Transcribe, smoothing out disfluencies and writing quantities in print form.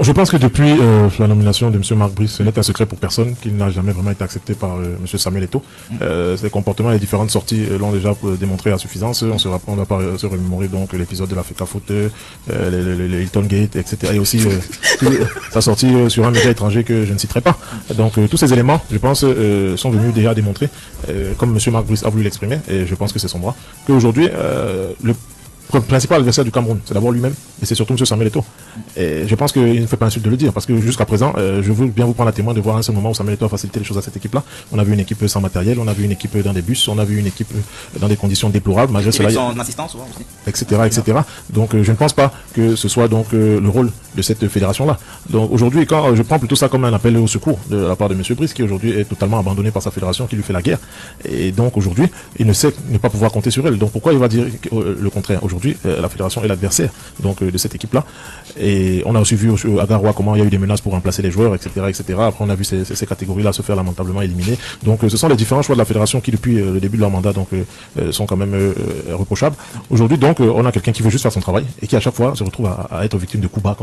Je pense que depuis la nomination de M. Marc Brice, ce n'est un secret pour personne qu'il n'a jamais vraiment été accepté par M. Samuel Eto'o. Ses comportements et les différentes sorties l'ont déjà démontré à suffisance. On va pas se remémorer donc l'épisode de la FECAFOOT, les Hilton Gate, etc. Et aussi sa sortie sur un média étranger que je ne citerai pas. Donc tous ces éléments, je pense, sont venus déjà démontrer, comme M. Marc Brice a voulu l'exprimer, et je pense que c'est son droit, qu'aujourd'hui, le principal adversaire du Cameroun, c'est d'abord lui-même, et c'est surtout M. Samuel Eto'o. Et je pense qu'il ne fait pas insulte de le dire, parce que jusqu'à présent, je veux bien vous prendre à témoin de voir un seul moment où Samuel Eto'o a facilité les choses à cette équipe-là. On a vu une équipe sans matériel, on a vu une équipe dans des bus, on a vu une équipe dans des conditions déplorables, malgré cela, son assistant souvent aussi, etc. Donc je ne pense pas que ce soit donc le rôle de cette fédération-là. Donc aujourd'hui, quand je prends plutôt ça comme un appel au secours de la part de M. Brice, qui aujourd'hui est totalement abandonné par sa fédération, qui lui fait la guerre, et donc aujourd'hui, il ne sait ne pas pouvoir compter sur elle. Donc pourquoi il va dire le contraire? Aujourd'hui, la fédération est l'adversaire donc de cette équipe-là. Et on a aussi vu à Garoua comment il y a eu des menaces pour remplacer les joueurs, etc. Après, on a vu ces catégories-là se faire lamentablement éliminer. Donc ce sont les différents choix de la fédération qui, depuis le début de leur mandat, donc sont quand même reprochables. Aujourd'hui, donc, on a quelqu'un qui veut juste faire son travail et qui, à chaque fois, se retrouve à être victime de coups bas.